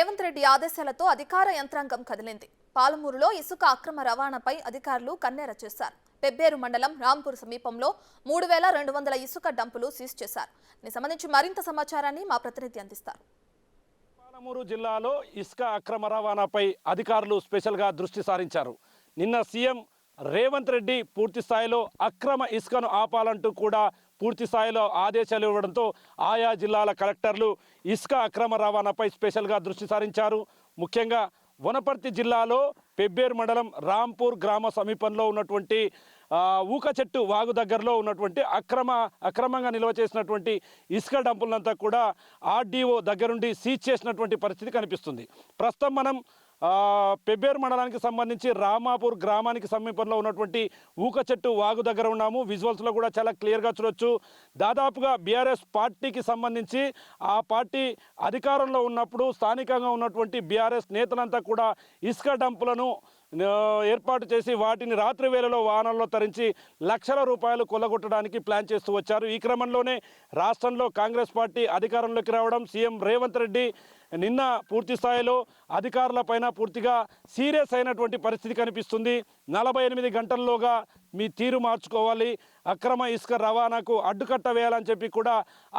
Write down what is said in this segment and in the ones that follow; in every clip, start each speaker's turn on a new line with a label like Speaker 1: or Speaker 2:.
Speaker 1: రేవంత్ రెడ్డి ఆదేశాలతో అధికార యంత్రాంగం కదిలింది. పాలమూరులో ఇసుక అక్రమ రవాణాపై అధికారులు కన్నెర చేశారు. పెబ్బేరు మండలం రాంపూర్ సమీపంలో 3200 ఇసుక డంపులు సీజ్ చేశారు. దీనికి సంబంధించి మరింత సమాచారాన్ని మా ప్రతినిధి అందిస్తారు.
Speaker 2: పాలమూరు జిల్లాలో ఇసుక అక్రమ రవాణాపై అధికారులు స్పెషల్గా దృష్టి సారించారు. నిన్న సీఎం రేవంత్ రెడ్డి పూర్తి స్థాయిలో అక్రమ ఇసుకను ఆపాలంటూ కూడా పూర్తి స్థాయిలో ఆదేశాలు ఇవ్వడంతో ఆయా జిల్లాల కలెక్టర్లు ఇసుక అక్రమ రవాణాపై స్పెషల్గా దృష్టి సారించారు. ముఖ్యంగా వనపర్తి జిల్లాలో పెబ్బేరు మండలం రాంపూర్ గ్రామ సమీపంలో ఉన్నటువంటి ఊక చెట్టు వాగు దగ్గరలో ఉన్నటువంటి అక్రమంగా నిల్వ చేసినటువంటి ఇసుక డంపులంతా కూడా ఆర్డీఓ దగ్గరుండి సీజ్ చేసినటువంటి పరిస్థితి కనిపిస్తుంది. ప్రస్తుతం మనం పెబ్బేరు మండలానికి సంబంధించి రామాపూర్ గ్రామానికి సమీపంలో ఉన్నటువంటి ఊక చెట్టు వాగు దగ్గర ఉన్నాము. విజువల్స్లో కూడా చాలా క్లియర్గా చూడొచ్చు. దాదాపుగా బీఆర్ఎస్ పార్టీకి సంబంధించి ఆ పార్టీ అధికారంలో ఉన్నప్పుడు స్థానికంగా ఉన్నటువంటి బీఆర్ఎస్ నేతలంతా కూడా ఇసుక డంపులను ఏర్పాటు చేసి వాటిని రాత్రి వేళలో వాహనాల్లో తరించి లక్షల రూపాయలు కొల్లగొట్టడానికి ప్లాన్ చేస్తూ వచ్చారు. ఈ క్రమంలోనే రాష్ట్రంలో కాంగ్రెస్ పార్టీ అధికారంలోకి రావడం, సీఎం రేవంత్ రెడ్డి నిన్న పూర్తి స్థాయిలో అధికారులపైన పూర్తిగా సీరియస్ అయినటువంటి పరిస్థితి కనిపిస్తుంది. 48 గంటల్లోగా మీ తీరు మార్చుకోవాలి, అక్రమ ఇసుక రవాణాకు అడ్డుకట్ట వేయాలని చెప్పి కూడా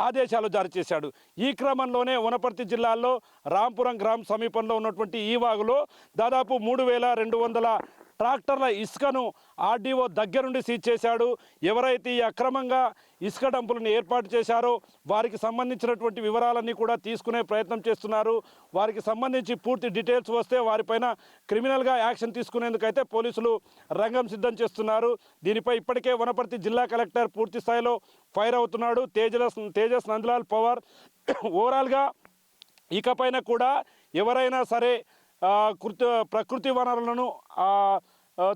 Speaker 2: ఆదేశాలు జారీ చేశాడు. ఈ క్రమంలోనే వనపర్తి జిల్లాలో రాంపురం గ్రామం సమీపంలో ఉన్నటువంటి ఈ వాగులో దాదాపు 3200 ట్రాక్టర్ల ఇసుకను ఆర్డీఓ దగ్గరుండి సీజ్ చేశాడు. ఎవరైతే ఈ అక్రమంగా ఇసుక డంపులను ఏర్పాటు చేశారో వారికి సంబంధించినటువంటి వివరాలన్నీ కూడా తీసుకునే ప్రయత్నం చేస్తున్నారు. వారికి సంబంధించి పూర్తి డీటెయిల్స్ వస్తే వారిపైన క్రిమినల్గా యాక్షన్ తీసుకునేందుకైతే పోలీసులు రంగం సిద్ధం చేస్తున్నారు. దీనిపై ఇప్పటికే వనపర్తి జిల్లా కలెక్టర్ పూర్తి స్థాయిలో ఫైర్ అవుతున్నాడు. తేజస్ నందలాల్ పవార్ ఓవరాల్గా ఇకపైన కూడా ఎవరైనా సరే ప్రకృతి వనరులను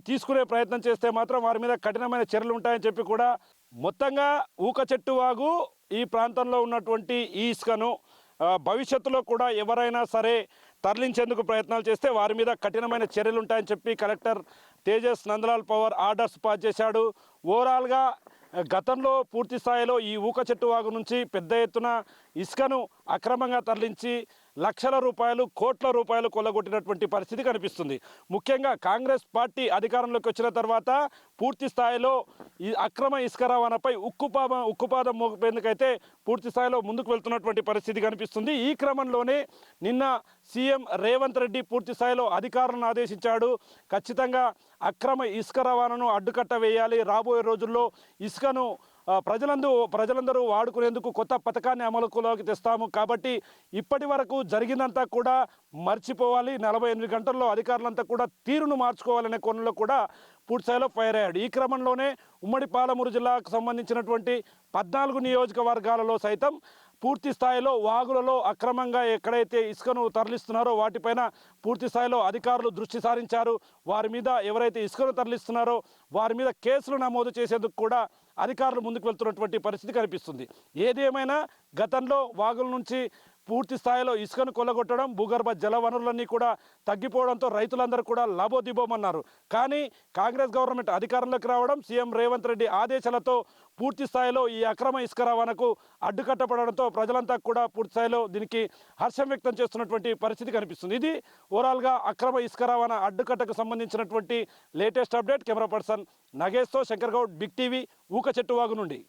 Speaker 2: తీసుకునే ప్రయత్నం చేస్తే మాత్రం వారి మీద కఠినమైన చర్యలు ఉంటాయని చెప్పి కూడా మొత్తంగా ఊక చెట్టు వాగు ఈ ప్రాంతంలో ఉన్నటువంటి ఈ ఇసుకను భవిష్యత్తులో కూడా ఎవరైనా సరే తరలించేందుకు ప్రయత్నాలు చేస్తే వారి మీద కఠినమైన చర్యలు ఉంటాయని చెప్పి collector Tejas Nandlal Pawar orders pass చేశాడు. ఓవరాల్గా గతంలో పూర్తి స్థాయిలో ఈ ఊక చెట్టు వాగు నుంచి పెద్ద ఎత్తున ఇసుకను అక్రమంగా తరలించి లక్షల రూపాయలు, కోట్ల రూపాయలు కొల్లగొట్టినటువంటి పరిస్థితి కనిపిస్తుంది. ముఖ్యంగా కాంగ్రెస్ పార్టీ అధికారంలోకి వచ్చిన తర్వాత పూర్తి స్థాయిలో ఈ అక్రమ ఇసుక రవాణాపై ఉక్కుపాదం మోపేందుకైతే పూర్తి స్థాయిలో ముందుకు వెళ్తున్నటువంటి పరిస్థితి కనిపిస్తుంది. ఈ క్రమంలోనే నిన్న సీఎం రేవంత్ రెడ్డి పూర్తి స్థాయిలో అధికారులను ఆదేశించాడు. ఖచ్చితంగా అక్రమ ఇసుక రవాణాను అడ్డుకట్ట వేయాలి, రాబోయే రోజుల్లో ఇసుకను ప్రజలందరూ వాడుకునేందుకు కొత్త పథకాన్ని అమలులోకి తెస్తాము. కాబట్టి ఇప్పటి వరకు జరిగిందంతా కూడా మర్చిపోవాలి, 48 గంటల్లో అధికారులంతా కూడా తీరును మార్చుకోవాలనే కోణంలో కూడా పూర్తిస్థాయిలో ఫైర్ అయ్యాడు. ఈ క్రమంలోనే ఉమ్మడి పాలమూరు జిల్లాకు సంబంధించినటువంటి 14 నియోజకవర్గాలలో సైతం పూర్తి స్థాయిలో వాగులలో అక్రమంగా ఎక్కడైతే ఇసుకను తరలిస్తున్నారో వాటిపైన పూర్తి స్థాయిలో అధికారులు దృష్టి సారించారు. వారి మీద ఎవరైతే ఇసుకను తరలిస్తున్నారో వారి మీద కేసులు నమోదు చేసేందుకు కూడా అధికారులు ముందుకు వెళ్తున్నటువంటి పరిస్థితి కనిపిస్తుంది. ఏది ఏమైనా గతంలో వాగుల నుంచి పూర్తి స్థాయిలో ఇసుకను కొల్లగొట్టడం, భూగర్భ జల వనరులన్నీ కూడా తగ్గిపోవడంతో రైతులందరూ కూడా లాభోదిబోమన్నారు. కానీ కాంగ్రెస్ గవర్నమెంట్ అధికారంలోకి రావడం, సీఎం రేవంత్ రెడ్డి ఆదేశాలతో పూర్తి స్థాయిలో ఈ అక్రమ ఇసుక రవాణాకు అడ్డుకట్టపడడంతో ప్రజలంతా కూడా పూర్తి స్థాయిలో దీనికి హర్షం వ్యక్తం చేస్తున్నటువంటి పరిస్థితి కనిపిస్తుంది. ఇది ఓవరాల్గా అక్రమ ఇసుక రవాణా అడ్డుకట్టకు సంబంధించినటువంటి లేటెస్ట్ అప్డేట్. కెమెరా పర్సన్ నగేష్తో శంకర్ గౌడ్, బిగ్ టీవీ, ఊక చెట్టు వాగు నుండి.